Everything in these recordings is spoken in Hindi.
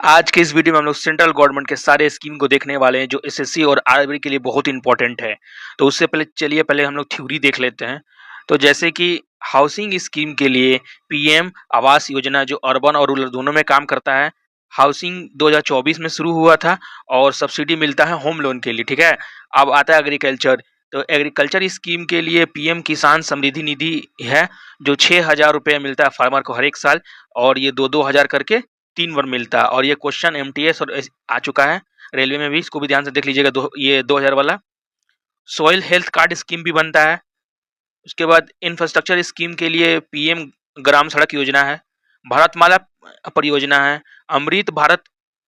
आज के इस वीडियो में हम लोग सेंट्रल गवर्नमेंट के सारे स्कीम को देखने वाले हैं जो एसएससी और आरआरबी के लिए बहुत इंपॉर्टेंट है। तो उससे पहले चलिए पहले हम लोग थ्योरी देख लेते हैं। तो जैसे कि हाउसिंग स्कीम के लिए पीएम आवास योजना जो अर्बन और रूरल दोनों में काम करता है, हाउसिंग 2024 में शुरू हुआ था और सब्सिडी मिलता है होम लोन के लिए, ठीक है। अब आता है एग्रीकल्चर। तो एग्रीकल्चर स्कीम के लिए पीएम किसान समृद्धि निधि है जो 6,000 रुपये मिलता है फार्मर को हर एक साल, और ये दो दो हजार करके 3 बार मिलता है। और ये क्वेश्चन एमटीएस और आ चुका है रेलवे में भी, इसको भी ध्यान से देख लीजिएगा। ये 2000 वाला सॉइल हेल्थ कार्ड स्कीम भी बनता है। उसके बाद इंफ्रास्ट्रक्चर स्कीम के लिए पीएम ग्राम सड़क योजना है, भारतमाला परियोजना है, अमृत भारत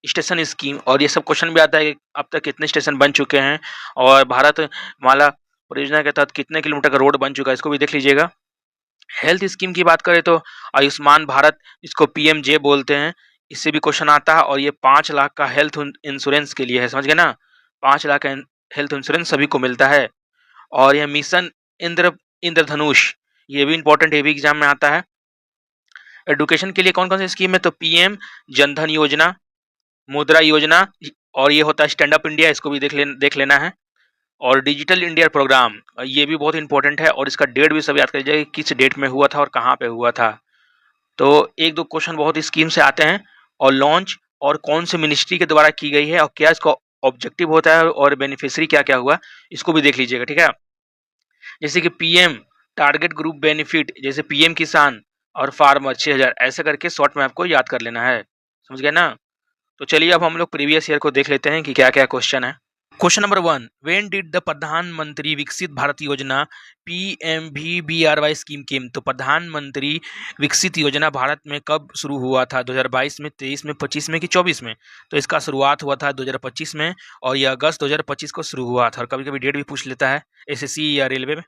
स्टेशन स्कीम, और ये सब क्वेश्चन भी आता है कि अब तक कितने स्टेशन बन चुके हैं और भारत माला परियोजना के तहत कितने किलोमीटर का रोड बन चुका है, इसको भी देख लीजिएगा। हेल्थ स्कीम की बात करें तो आयुष्मान भारत, इसको पीएमजे बोलते हैं, इससे भी क्वेश्चन आता है। और ये 5 लाख का हेल्थ इंश्योरेंस के लिए है, समझ गए ना। 5 लाख का हेल्थ इंश्योरेंस सभी को मिलता है। और यह मिशन इंद्र इंद्रधनुष, ये भी इंपॉर्टेंट, ये भी एग्जाम में आता है। एडुकेशन के लिए कौन कौन सी स्कीम है, तो पीएम जनधन योजना, मुद्रा योजना, और ये होता है स्टैंड अप इंडिया, इसको भी देख लेना है। और डिजिटल इंडिया प्रोग्राम, ये भी बहुत इंपॉर्टेंट है, और इसका डेट भी सब याद कर लीजिएगा, किस डेट में हुआ था और कहाँ पे हुआ था। तो एक दो क्वेश्चन बहुत स्कीम से आते हैं। और लॉन्च और कौन से मिनिस्ट्री के द्वारा की गई है और क्या इसका ऑब्जेक्टिव होता है और बेनिफिशियरी क्या क्या हुआ, इसको भी देख लीजिएगा, ठीक है। जैसे कि पीएम टारगेट ग्रुप बेनिफिट, जैसे पीएम किसान और फार्मर 6,000, ऐसे करके शॉर्ट में आपको याद कर लेना है, समझ गए ना। तो चलिए अब हम लोग प्रीवियस ईयर को देख लेते हैं कि क्या क्या क्वेश्चन है। Question number 1, when did the प्रधानमंत्री विकसित भारत योजना पीएमवीबीआरवाई स्कीम केम, तो प्रधानमंत्री विकसित योजना भारत में कब शुरू हुआ था, 2022 में, 23 में, 25 में कि 24 में। तो इसका शुरुआत हुआ था 2025 में, और यह अगस्त 2025 को शुरू हुआ था। और कभी कभी डेट भी पूछ लेता है एसएससी या रेलवे में।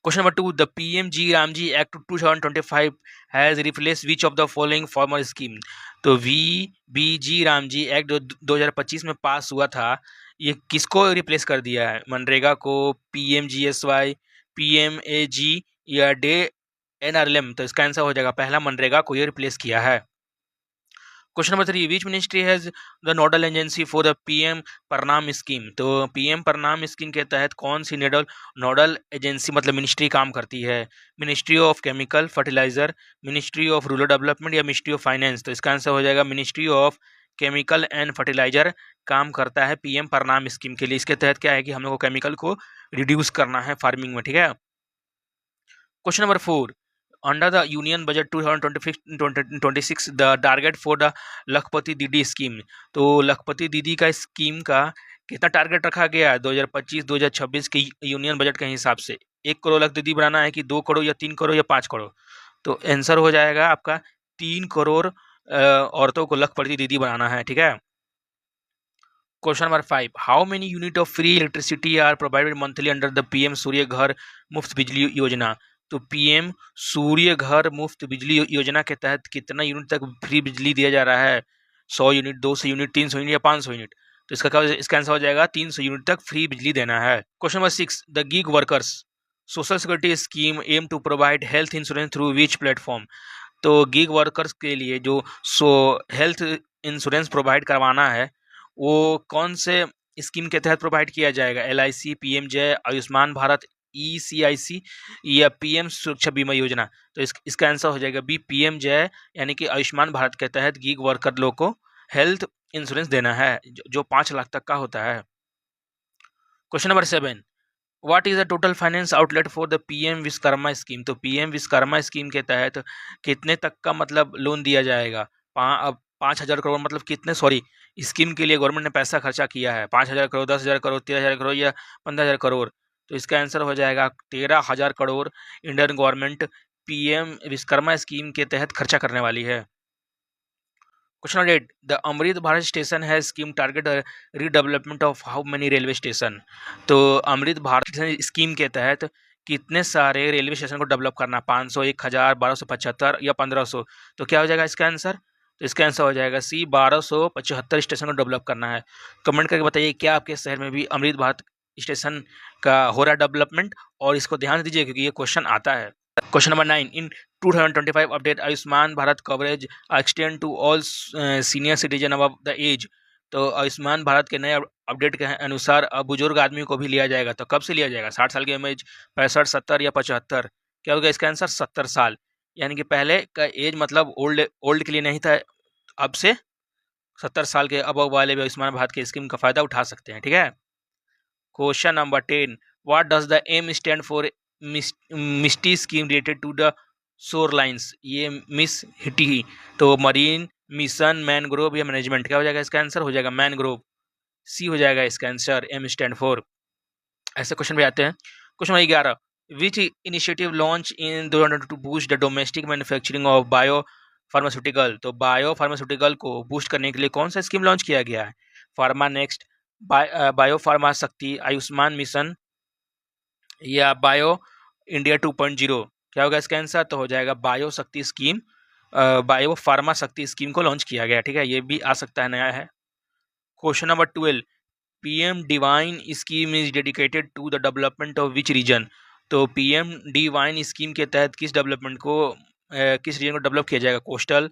Question number 2, the PMG Ramji act 2025 has replace which of the following farmer scheme, तो वीबीजी रामजी एक्ट 2025 में पास हुआ था, ये किसको रिप्लेस कर दिया है, मनरेगा को, पीएमजीएसवाई, पीएमएजी या डे एनआरएलएम। तो इसका आंसर हो जाएगा पहला, मनरेगा को ये रिप्लेस किया है। Question number 3, which ministry has the nodal agency for the PM Pranam scheme, तो पीएम प्रणाम स्कीम के तहत कौन सी नोडल एजेंसी मतलब मिनिस्ट्री काम करती है, ministry of chemical fertiliser, ministry of rural development या मिनिस्ट्री ऑफ फाइनेंस। तो इसका आंसर हो जाएगा ministry of chemical and fertiliser काम करता है पीएम प्रणाम स्कीम के लिए। इसके तहत क्या है कि हम लोग को केमिकल को रिड्यूस करना है फार्मिंग में, ठीक है। Question number 4, under the union budget 2025-26 the target for the लखपति दीदी स्कीम, तो लखपति दीदी का स्कीम का कितना टारगेट रखा गया है 2025-2026 के यूनियन बजट के हिसाब से। 1 करोड़ लख दीदी बनाना है कि 2 करोड़ या 3 करोड़ या 5 करोड़, तो आंसर हो जाएगा आपका 3 करोड़ औरतों को लखपति दीदी बनाना है, ठीक है। Question number 5, how many unit of free electricity are provided monthly under the PM Surya Ghar Muft बिजली योजना, तो पीएम सूर्य घर मुफ्त बिजली योजना के तहत कितना यूनिट तक फ्री बिजली दिया जा रहा है, 100 यूनिट, 200 यूनिट, 300 यूनिट या 500 यूनिट। तो इसका आंसर हो जाएगा 300 यूनिट तक फ्री बिजली देना है। Question number 6, the gig workers social security scheme aim to provide health insurance through which platform, तो गिग वर्कर्स के लिए जो हेल्थ इंश्योरेंस प्रोवाइड करवाना है वो कौन से स्कीम के तहत प्रोवाइड किया जाएगा, एलआईसी, पीएमजे, आयुष्मान भारत, ईसीआईसी या पीएम सुरक्षा बीमा योजना। तो इसका आंसर हो जाएगा बी, पीएमजे, यानी कि आयुष्मान भारत के तहत गिग वर्कर लोग को हेल्थ इंश्योरेंस देना है जो 5 लाख तक का होता है। Question number 7, what is the total finance outlet for the PM Vishwakarma scheme, तो पीएम विश्वकर्मा स्कीम के तहत कितने तक का मतलब लोन दिया जाएगा, 5,000 करोड़, मतलब कितने, सॉरी, स्कीम के लिए गवर्नमेंट ने पैसा खर्चा किया है 5,000 करोड़, 10,000 करोड़, 13,000 करोड़ या 15,000 करोड़। तो इसका आंसर हो जाएगा 13,000 crore Indian government PM Vishwakarma scheme के तहत खर्चा करने वाली है। Question number 8, the Amrit Bharat station है scheme target redevelopment of how many railway station, तो अमृत भारत स्कीम के तहत कितने सारे रेलवे स्टेशन को डेवलप करना, 500, 1,000, 1275 या 1,500। तो क्या हो जाएगा इसका आंसर, तो इसका आंसर हो जाएगा सी, 1275 स्टेशन को डेवलप करना है। कमेंट करके बताइए क्या आपके शहर में भी अमृत भारत स्टेशन का हो रहा है डेवलपमेंट, और इसको ध्यान दीजिए क्योंकि ये क्वेश्चन आता है। Question number 9, in 2025 update Ayushman Bharat coverage extend to all senior citizen above the age. तो आयुष्मान भारत के नए अपडेट के अनुसार अब बुजुर्ग आदमी को भी लिया जाएगा। तो कब से लिया जाएगा? 60 साल की एज, 65, 70 या 75? क्या होगा इसका आंसर? 70 साल। यानी कि पहले का एज मतलब ओल्ड के लिए नहीं था, अब से 70 साल के अबव वाले भी आयुष्मान भारत के स्कीम का फायदा उठा सकते हैं। ठीक है। Question number 10, what does the M stand for MISHTI scheme related to the shore lines? ये मिस हिटी, तो मरीन मिशन मैनग्रोव या मैनेजमेंट? क्या हो जाएगा इसका आंसर? हो जाएगा मैनग्रोव, सी हो जाएगा इसका आंसर, एम स्टैंड फॉर। ऐसे क्वेश्चन भी आते हैं। Question number 11, which initiative launch in 2022 to boost the domestic manufacturing of bio pharmaceutical? तो बायो फार्मास्यूटिकल को बूस्ट करने के लिए कौन सा स्कीम लॉन्च किया गया है? फार्मा नेक्स्ट, बायो फार्मा शक्ति, आयुष्मान मिशन या बायो इंडिया 2.0? क्या होगा इसका आंसर? तो हो जाएगा बायो शक्ति स्कीम, बायो फार्मा शक्ति स्कीम को लॉन्च किया गया। ठीक है, ये भी आ सकता है, नया है। Question number 12, PM DevINE scheme is dedicated to the development of which region? तो पीएम डिवाइन स्कीम के तहत किस डेवलपमेंट को किस रीजन को डेवलप किया जाएगा? Coastal,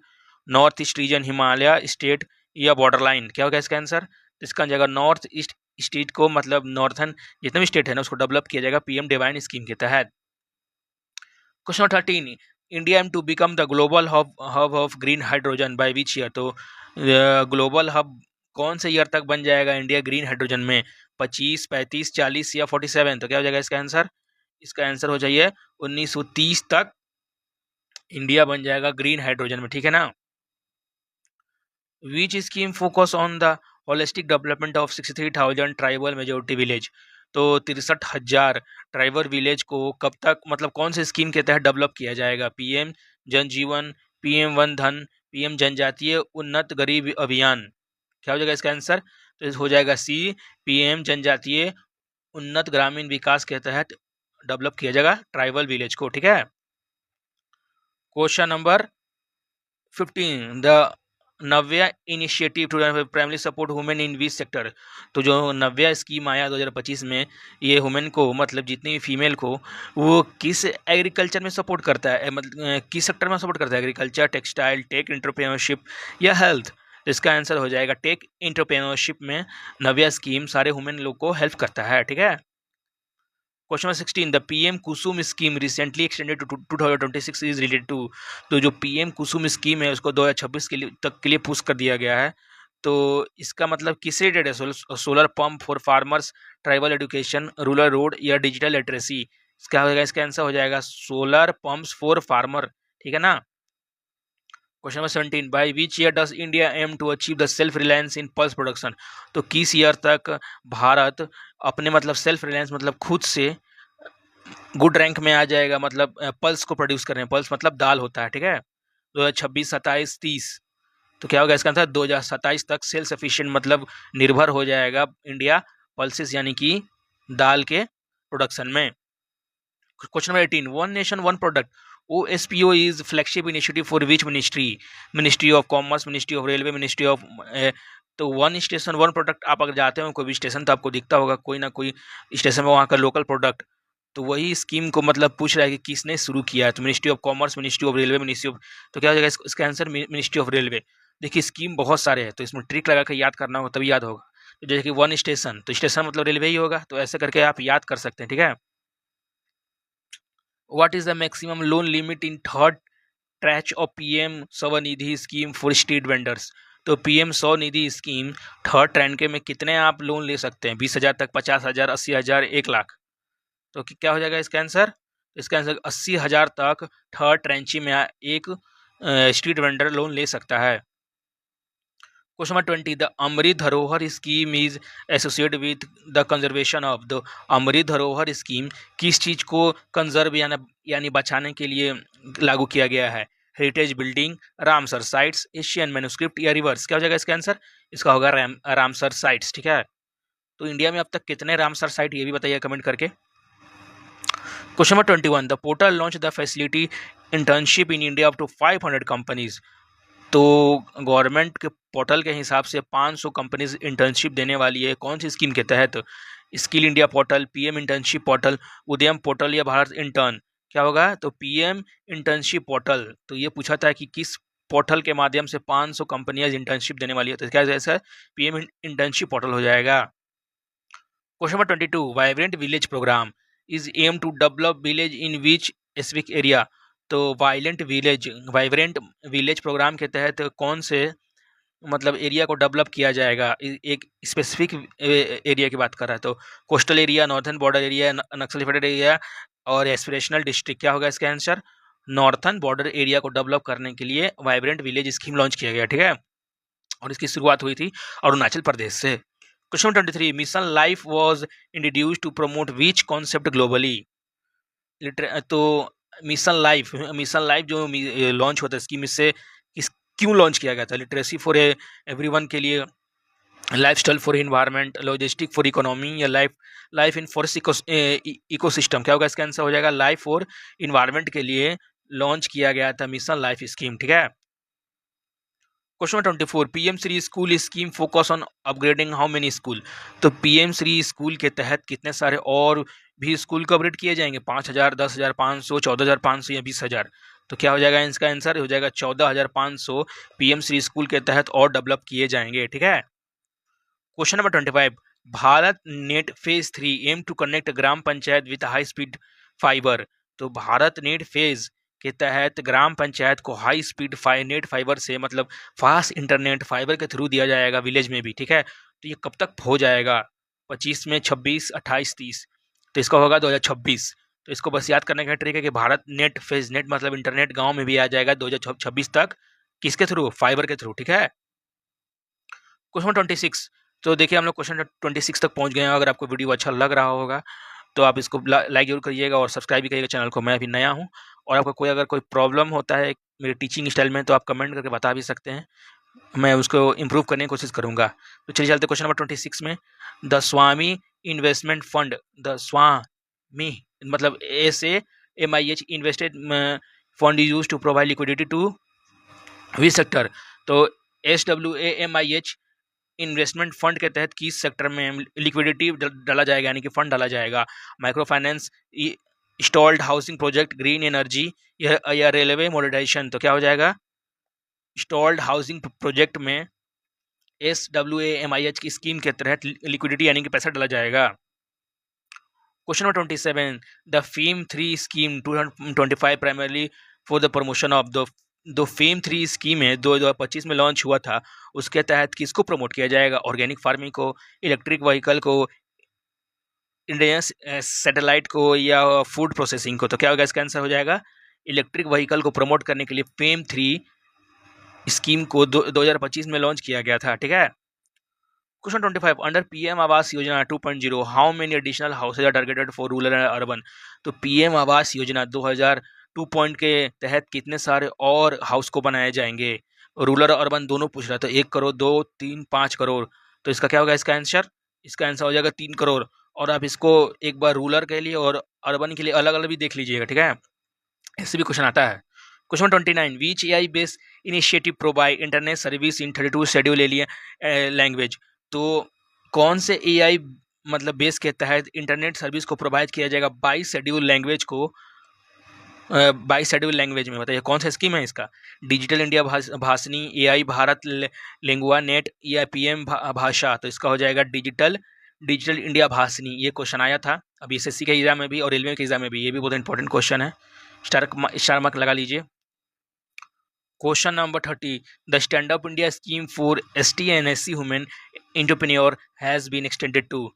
north east region, Himalaya state या बॉर्डर लाइन? क्या होगा इसका आंसर? इसका जाएगा नॉर्थ ईस्ट स्टेट को, मतलब नॉर्थन जितने भी स्टेट है ना उसको डेवलप किया जाएगा पीएम डिवाइन स्कीम के तहत। Question number 13, India aim to become the global hub of green hydrogen by which year? तो ग्लोबल हब कौन से ईयर तक बन जाएगा इंडिया ग्रीन हाइड्रोजन में? 25, 35, 40 या 47? तो क्या हो जाएगा इसका आंसर? इसका आंसर हो जाइए 1930 तक इंडिया बन जाएगा ग्रीन हाइड्रोजन में। ठीक है ना। विच scheme focus on the holistic development of 63,000 tribal majority village? तो 63,000 ट्राइबल विलेज को कब तक, मतलब कौन से स्कीम के तहत डेवलप किया जाएगा? पीएम जनजीवन, पीएम वन धन, पीएम जनजातीय उन्नत गरीब अभियान? क्या हो जाएगा इसका आंसर? तो हो जाएगा सी, पीएम जनजातीय उन्नत ग्रामीण विकास के तहत डेवलप किया जाएगा ट्राइबल विलेज को। ठीक है। Question number 15, the Navya initiative to primary support women in which sector? तो जो नव्या स्कीम आया 2025 में, ये वुमेन को, मतलब जितनी भी फीमेल को, वो किस एग्रीकल्चर में सपोर्ट करता है, मतलब किस सेक्टर में सपोर्ट करता है? एग्रीकल्चर, टेक्सटाइल, टेक एंटरप्रेन्योरशिप या हेल्थ? तो इसका आंसर हो जाएगा टेक एंटरप्रेन्योरशिप में नव्या स्कीम सारे वुमेन लोग को हेल्प करता है। ठीक है। Question number 16, the PM Kusum scheme recently extended to 2026 is related to? तो जो पीएम कुसुम स्कीम है उसको 2026 के लिए तक के लिए पुश कर दिया गया है। तो इसका मतलब किससे रिलेटेड है? Solar pump for farmers, tribal education, rural road या डिजिटल लिटरेसी? इसका होगा, इसका आंसर हो जाएगा सोलर पंप्स फॉर फार्मर। ठीक है ना। Question number 17, by which year does India aim to achieve the self reliance in pulse production? तो किस ईयर तक भारत अपने, मतलब सेल्फ रिलायंस मतलब खुद से गुड रैंक में आ जाएगा, मतलब पल्स को प्रोड्यूस कर रहे हैं। पल्स मतलब दाल होता है। ठीक है। 2026, 27, 30? तो क्या होगा इसका आंसर? 2027 तक सेल्फ सफिशिएंट, मतलब निर्भर हो जाएगा इंडिया पल्सेस यानी कि दाल के प्रोडक्शन में। Question number 18, one nation one product OSPO is flagship initiative for which ministry? Ministry of commerce, ministry of railway, ministry of तो वन स्टेशन वन प्रोडक्ट, आप अगर जाते हो कोई भी स्टेशन तो आपको दिखता होगा कोई ना कोई स्टेशन में वहाँ का लोकल प्रोडक्ट। तो वही स्कीम को मतलब पूछ रहा है कि किसने शुरू किया है? तो ministry of commerce, ministry of railway, ministry of, तो क्या हो जाएगा इसका आंसर? Ministry of railway. देखिए स्कीम बहुत सारे हैं तो इसमें ट्रिक लगा कर याद करना होगा तभी याद होगा। तो जैसे कि वन स्टेशन, तो स्टेशन मतलब रेलवे ही होगा, तो ऐसे करके आप याद कर सकते हैं। ठीक है। What is the maximum loan limit in third tranche of PM Svanidhi scheme for street vendors? तो PM Svanidhi scheme third tranche के में कितने आप लोन ले सकते हैं? 20,000 तक, 50,000, 80,000, 1 लाख? तो क्या हो जाएगा इसका आंसर? इसका आंसर 80,000 तक थर्ड ट्रेंची में एक स्ट्रीट वेंडर लोन ले सकता है। Question number 20, the Amrit Dharohar scheme is associated with the conservation of? The Amrit Dharohar scheme किस चीज को कंजर्व यानी बचाने के लिए लागू किया गया है? Heritage building, Ramsar sites, Asian manuscript या रिवर्स? क्या हो जाएगा इसका आंसर? इसका होगा रामसर साइट्स। ठीक है। तो इंडिया में अब तक कितने रामसर साइट, ये भी बताइए कमेंट करके। Question number 21, the portal launch the facility internship in India up to 500 companies? तो गवर्नमेंट के पोर्टल के हिसाब से 500 कंपनीज इंटर्नशिप देने वाली है। कौन सी स्कीम के तहत? Skill India portal, PM internship portal, उद्यम पोर्टल या भारत इंटर्न? क्या होगा? तो पीएम इंटर्नशिप पोर्टल, तो ये पूछा था कि किस पोर्टल के माध्यम से 500 कंपनियां इंटर्नशिप देने वाली है, तो क्या जैसा पीएम इंटर्नशिप पोर्टल हो जाएगा। Question number 22, vibrant village programme is aim to develop village in which specific area. तो वाइब्रेंट विलेज प्रोग्राम के तहत कौन से मतलब एरिया को डेवलप किया जाएगा, एक स्पेसिफिक एरिया की बात कर रहा है। तो coastal area, northern border area, Naxal inflated area और एस्पिरेशनल डिस्ट्रिक्ट। क्या होगा इसका आंसर? नॉर्थन बॉर्डर एरिया को डेवलप करने के लिए वाइब्रेंट विलेज स्कीम लॉन्च किया गया, ठीक है। और इसकी शुरुआत हुई थी अरुणाचल प्रदेश से। Question 23, mission LiFE was introduced to promote which concept globally. तो मिशन लाइफ जो लॉन्च होता है स्कीम, इससे क्यों लॉन्च किया गया था? लिटरेसी फॉर एवरीवन के लिए, lifestyle for environment, logistic for economy, या लाइफ इन फॉरेस्ट इकोसिस्टम। क्या होगा इसका आंसर? हो जाएगा लाइफ और इन्वायरमेंट के लिए लॉन्च किया गया था मिशन लाइफ स्कीम, ठीक है। Question 24, PM Shri school scheme focus on upgrading how many school. तो पीएम श्री स्कूल के तहत कितने सारे और भी स्कूल को अपग्रेड किए जाएंगे? 5,000, 10,500, 14,500 या 20,000। तो क्या हो जाएगा इसका आंसर? हो जाएगा 14,500 पीएम श्री स्कूल के तहत और डेवलप किए जाएंगे, ठीक है। Question number 25, Bharat net phase 3 aim to connect gram panchayat with high speed fibre. तो भारत नेट फेज के तहत ग्राम पंचायत को हाई स्पीड नेट फाइबर से, मतलब फास्ट इंटरनेट फाइबर के थ्रू दिया जाएगा विलेज में भी, ठीक है। तो ये कब तक हो जाएगा? 25 में, 26, 28, 30। तो इसका होगा 2026। तो इसको बस याद करने का ट्रिक है कि भारत नेट फेज, नेट मतलब इंटरनेट गांव में भी आ जाएगा 2026 तक। किसके थ्रू? फाइबर के थ्रू, ठीक है। क्वेश्चन 26, तो देखिए हम लोग क्वेश्चन 26 तक पहुंच गए हैं। अगर आपको वीडियो अच्छा लग रहा होगा तो आप इसको लाइक जरूर करिएगा और सब्सक्राइब भी करिएगा चैनल को। मैं अभी नया हूं और आपको अगर कोई प्रॉब्लम होता है मेरे टीचिंग स्टाइल में तो आप कमेंट करके बता भी सकते हैं, मैं उसको इम्प्रूव करने की कोशिश करूंगा। तो चलिए चलते क्वेश्चन नंबर 26 में। द स्वामी इन्वेस्टमेंट फंड, द स्वामी मतलब SAMIH invested fund is used to provide liquidity to which sector. तो SWAMIH इन्वेस्टमेंट फंड के तहत किस सेक्टर में लिक्विडिटी डाला जाएगा, यानी कि फंड डाला जाएगा? Micro finance, installed housing project, green energy या रेलवे मॉडर्नाइजेशन। तो क्या हो जाएगा? इंस्टॉल्ड हाउसिंग प्रोजेक्ट में SWAMIH की स्कीम के तहत लिक्विडिटी यानी कि पैसा डाला जाएगा। Question number 27, the fame 3 scheme 2025 primarily for the promotion of the fame 3 scheme है 2025 में लॉन्च हुआ था, उसके तहत किसको प्रमोट किया जाएगा? ऑर्गेनिक फार्मिंग को, इलेक्ट्रिक व्हीकल को, इंडियन सैटेलाइट को, या फूड प्रोसेसिंग को। तो क्या होगा इसका आंसर? हो जाएगा इलेक्ट्रिक व्हीकल को प्रमोट करने के लिए फेम 3 स्कीम को 2025 में लॉन्च किया गया था, ठीक है। Question 25, under PM Awas Yojana 2.0 how many additional houses are targeted for rural and urban. तो पीएम आवास योजना 2002 के तहत कितने सारे और हाउस को बनाए जाएंगे? रूरल और अर्बन दोनों पूछ रहा था। 1 करोड़, 2, 3, 5 करोड़। तो इसका क्या होगा इसका आंसर? इसका आंसर हो जाएगा 3 करोड़। और आप इसको एक बार रूरल के लिए और अर्बन के लिए अलग अलग भी देख लीजिएगा, ठीक है। ऐसे भी क्वेश्चन आता है। Question 29, which AI based initiative provide internet service in 32 schedule alien language. तो कौन से AI मतलब बेस के तहत इंटरनेट सर्विस को प्रोवाइड किया जाएगा 22 शेड्यूल लैंग्वेज को? 22 शेड्यूल लैंग्वेज में बताइए कौन सा स्कीम है इसका? Digital India Bhashini, AI Bharat lingua net, या PM भाषा। तो इसका हो जाएगा डिजिटल इंडिया भाषिनी। ये क्वेश्चन आया था अभी SSC के एग्जाम में भी और रेलवे के एग्जाम में भी, ये भी बहुत इंपॉर्टेंट क्वेश्चन है, स्टार मार्क लगा लीजिए। Question number 30, the stand up India scheme for ST and SC women entrepreneur has been extended to.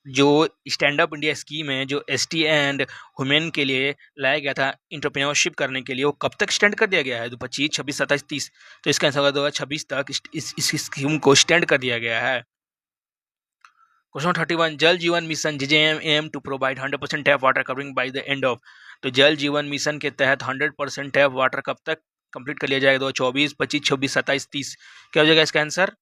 जो स्टैंड अप इंडिया स्कीम है जो ST एंड वुमेन के लिए लाया गया था एंटरप्रेन्योरशिप करने के लिए, वो कब तक एक्सटेंड कर दिया गया है? 25, 26, 27, 30। तो इसका आंसर होगा 2026 तक इस स्कीम को एक्सटेंड कर दिया गया है। Question 31, Jal Jeevan mission JJM aim to provide 100% tap water covering by the end of. तो जल जीवन मिशन के तहत 100% टैप वाटर कब तक कंप्लीट कर लिया जाएगा? 2024, 25, 26, 27, 30। क्या हो जाएगा इसका आंसर?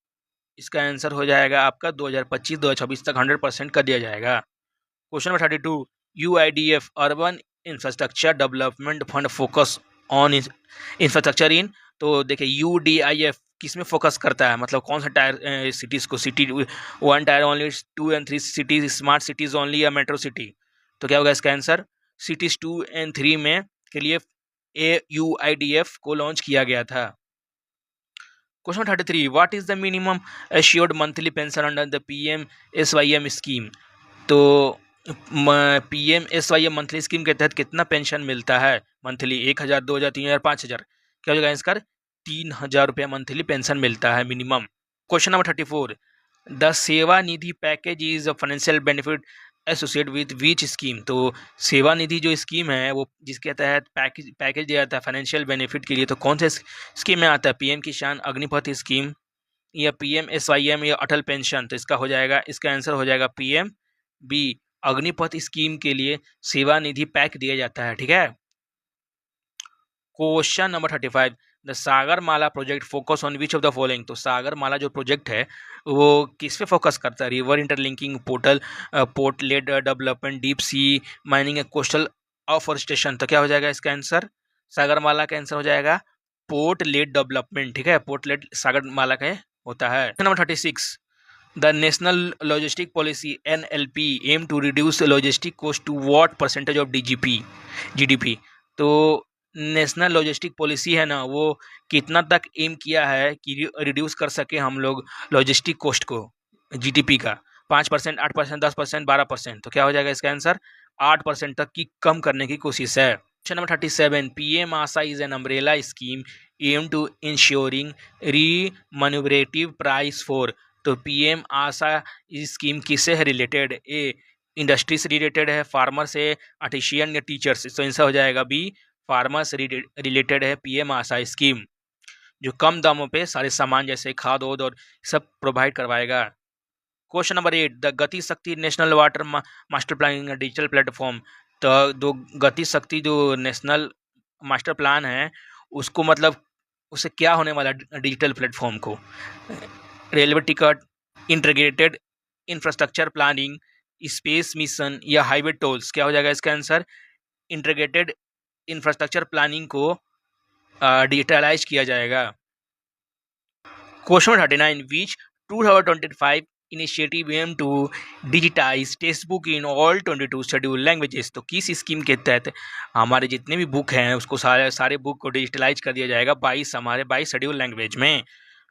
इसका आंसर हो जाएगा आपका 2025, 2026 तक 100% कर दिया जाएगा। Question number 32, UIDF urban infrastructure development fund focus on infrastructure in. तो देखिए UDIF किस में फोकस करता है, मतलब कौन सा टायर सिटीज़ को? City 1 tyre only, 2 and 3 cities, smart cities only, या मेट्रो सिटी। तो क्या होगा इसका आंसर? सिटीज 2 एंड 3 में के लिए AUIDF को लॉन्च किया गया था। Question 33, what is the minimum assured monthly pension under the PMSYM scheme. तो PMSYM मंथली स्कीम के तहत कितना पेंशन मिलता है मंथली? 1,000, 2,000, 3,000, 5,000? क्या हो जाएगा इसका? 3,000 रुपया मंथली पेंशन मिलता है minimum. Question number 34, the Seva Nidhi package is a financial benefit associate with which scheme. तो सेवा निधि जो स्कीम है वो जिसके तहत पैकेज दिया जाता है फाइनेंशियल बेनिफिट के लिए, तो कौन से स्कीम में आता है? PM किसान अग्निपथ स्कीम या PMSYM या अटल पेंशन? तो इसका हो जाएगा, इसका आंसर हो जाएगा PMB, अग्निपथ स्कीम के लिए सेवा निधि पैक दिया जाता है। ठीक है। Question number 35, the Sagarmala project focus on which of the following. तो सागरमाला जो प्रोजेक्ट है वो किस पे फोकस करता है? River interlinking, port lead development, deep sea mining, coastal afforestation. तो क्या हो जाएगा इसका आंसर? सागरमाला का आंसर हो जाएगा पोर्ट लेड डेवलपमेंट। ठीक है, पोर्ट लेड सागरमाला का होता है। Number 36, the national logistic policy NLP aim to reduce logistic cost to what percentage of GDP। तो नेशनल लॉजिस्टिक पॉलिसी है ना, वो कितना तक एम किया है कि रिड्यूस कर सके हम लोग लॉजिस्टिक कॉस्ट को GDP का? 5%, 8%, 10%, 12%? तो क्या हो जाएगा इसका आंसर? 8% तक की कम करने की कोशिश है। Question number 37, PM Aasha is an umbrella scheme aim to insuring remunerative price for. तो PM आशा स्कीम किससे है रिलेटेड? ए, इंडस्ट्री से रिलेटेड है, फार्मर से, आर्टिशियन या टीचर्स? तो आंसर हो जाएगा बी, फार्मर से रिलेटेड है PM आशा स्कीम, जो कम दामों पे सारे सामान जैसे खाद वोद और सब प्रोवाइड करवाएगा। क्वेश्चन नंबर 8, द गति शक्ति national water master planning digital platform. तो दो गति शक्ति जो नेशनल मास्टर प्लान है उसको मतलब उससे क्या होने वाला डिजिटल प्लेटफॉर्म को? Railway ticket, integrated infrastructure planning, space mission या हाईवे टोल्स? क्या हो जाएगा इसका आंसर? इंटीग्रेटेड इंफ्रास्ट्रक्चर प्लानिंग को डिजिटलाइज किया जाएगा। Question 39, which 2025 initiative aim to digitise text book in all 22 schedule languages. तो किस स्कीम के तहत हमारे जितने भी बुक हैं उसको सारे बुक को डिजिटलाइज कर दिया जाएगा 22 शेड्यूल लैंग्वेज में?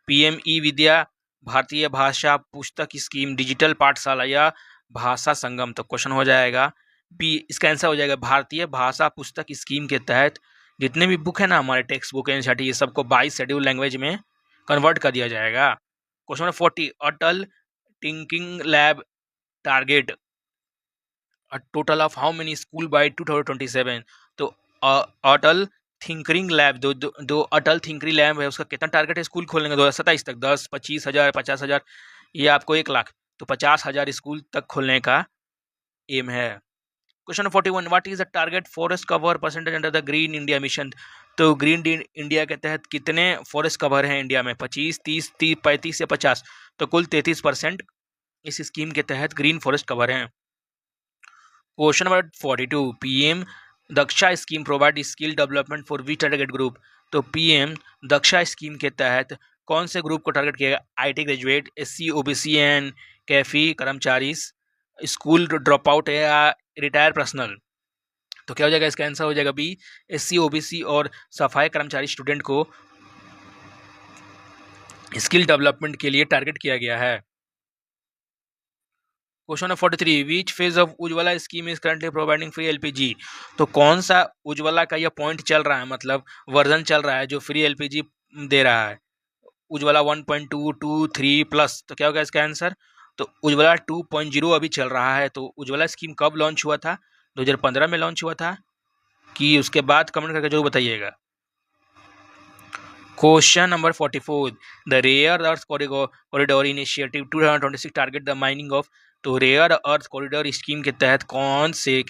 PME विद्या, भारतीय भाषा पुस्तक स्कीम, डिजिटल पाठशाला या भाषा संगम? तो क्वेश्चन हो जाएगा बी, इसका आंसर हो जाएगा भारतीय भाषा पुस्तक स्कीम के तहत जितने भी बुक है ना हमारे टेक्स्ट बुक NCERT ये सबको 22 शेड्यूल लैंग्वेज में कन्वर्ट कर दिया जाएगा। Question number 40, Atal टिंकिंग lab target a total of how many school by 2027? तो अटल थिंकरिंग लैब दो अटल थिंकरिंग लैब है उसका कितना टारगेट है स्कूल खोलने का 2027 तक? 10, 25,000, 50,000 या आपको 1,00,000? तो 50,000 स्कूल तक खोलने का एम है। Question 41, what is the target forest cover percentage under the green India mission. तो ग्रीन इंडिया के तहत कितने फॉरेस्ट कवर हैं इंडिया में? 25, 30, 35 या 50? तो कुल 33% इस स्कीम के तहत ग्रीन फॉरेस्ट कवर हैं। Question number 42, PM Daksha scheme provide skill development for which target group. तो PM दक्षा स्कीम के तहत कौन से ग्रुप को टारगेट किया? IT graduate, SC OBC and कैफी कर्मचारी, स्कूल ड्रॉप आउट या रिटायर पर्सनल? तो क्या हो जाएगा इसका आंसर? हो जाएगा बी, SC OBC और सफाई कर्मचारी स्टूडेंट को स्किल डेवलपमेंट के लिए टारगेट किया गया है। Question number 43, which phase of Ujjwala scheme is currently providing free LPG। तो कौन सा उज्ज्वला का यह पॉइंट चल रहा है, मतलब वर्जन चल रहा है जो फ्री LPG दे रहा है? उज्ज्वला 1.2, 2, 3 प्लस? तो क्या होगा इसका आंसर? तो उज्ज्वला 2.0 अभी चल रहा है। तो उज्ज्वला स्कीम कब लॉन्च हुआ था? 2015 में लॉन्च हुआ था कि उसके बाद? कमेंट करके जरूर बताइएगा। Question number 44, the rare earth corridor initiative 2026 target the mining of. तो रेयर अर्थ कॉरिडोर स्कीम के तहत कौन से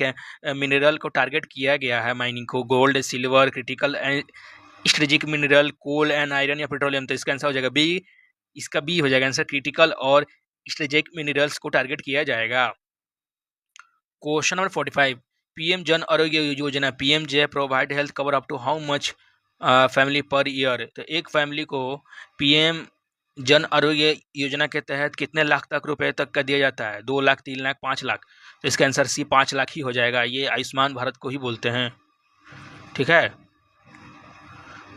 मिनरल को टारगेट किया गया है माइनिंग को? Gold, silver, critical and strategic mineral, coal and iron या पेट्रोलियम? तो इसका आंसर हो जाएगा बी, इसका बी हो जाएगा आंसर, क्रिटिकल और स्ट्रेटेजिक मिनरल्स को टारगेट किया जाएगा। क्वेश्चन नंबर 45, PM जन Arogya Yojana PMJ provide health cover up to how much family per year. तो एक फैमिली को PM जन आरोग्य योजना के तहत कितने लाख तक रुपए तक का दिया जाता है? 2 लाख, 3 लाख, 5 लाख? तो इसका आंसर सी 5 लाख ही हो जाएगा। ये आयुष्मान भारत को ही बोलते हैं। ठीक है।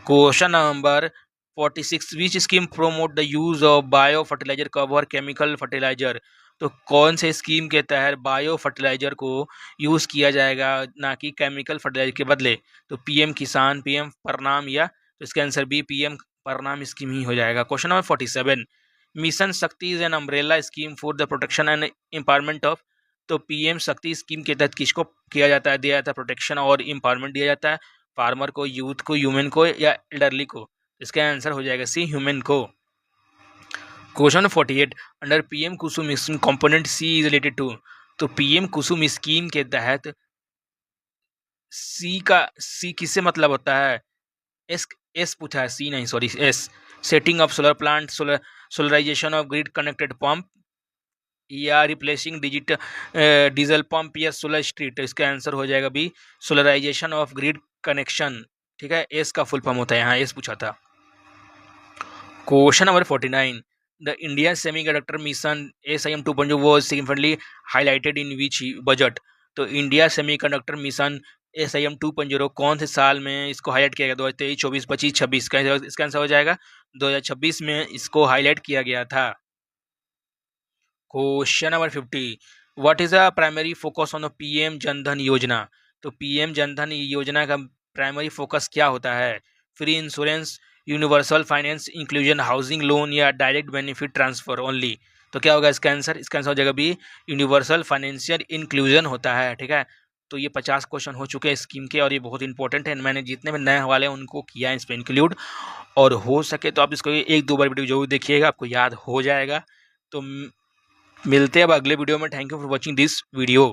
Question number 46, which scheme promote the use of bio fertiliser cover chemical fertiliser? तो कौन से स्कीम के तहत बायो फर्टिलाइजर को यूज किया जाएगा ना कि केमिकल फर्टिलाइजर के बदले? तो पीएम किसान, पीएम प्रणाम, या तो इसका answer B PM Pranam scheme ही हो जाएगा। क्वेश्चन नंबर 47, मिशन शक्ति is an umbrella scheme for the protection and empowerment of? तो पीएम शक्ति स्कीम के तहत किसको किया जाता है, दिया जाता है प्रोटेक्शन और एम्पावरमेंट दिया जाता है? फार्मर को, यूथ को, ह्यूमन को, या एल्डरली को? इसका आंसर हो जाएगा सी ह्यूमन को। Question 48, under PM Kusum scheme component C is related to? तो पीएम कुसुम स्कीम के तहत सी किससे मतलब होता है? एस एस पूछा है, सी नहीं, sorry, S. Setting of solar plant, solarisation of grid connected pump, या रिप्लेसिंग डीजल पंप, या सोलर स्ट्रीट? तो इसका आंसर हो जाएगा B solarisation of grid connection. ठीक है, एस का फुल फॉर्म होता है, यहाँ एस पूछा था। Question number 49, the India semiconductor mission SIM 2.0 was significantly highlighted in which budget? तो इंडिया सेमीकंडक्टर मिशन SIM 2.0 कौन से साल में इसको हाईलाइट किया गया? 2023, 24, 25, 26? इसका आंसर हो जाएगा 2026 में इसको हाईलाइट किया गया था। Question number 50, what is the primary focus on the PM Jan Dhan योजना? तो पीएम जनधन योजना का प्राइमरी फोकस क्या होता है? Free insurance, universal finance inclusion, housing loan, या डायरेक्ट बेनिफिट ट्रांसफर ओनली? तो क्या होगा इसका आंसर? इसका आंसर हो जाएगा बी यूनिवर्सल फाइनेंशियल इंक्लूजन होता है। ठीक है, तो ये 50 क्वेश्चन हो चुके हैं स्कीम के, और ये बहुत इंपॉर्टेंट है। मैंने जितने भी नए हवाले हैं उनको किया है इस पर इंक्लूड, और हो सके तो आप इसको एक दो बार वीडियो जरूर देखिएगा, आपको याद हो जाएगा। तो मिलते हैं अब अगले वीडियो में। Thank you for watching this video.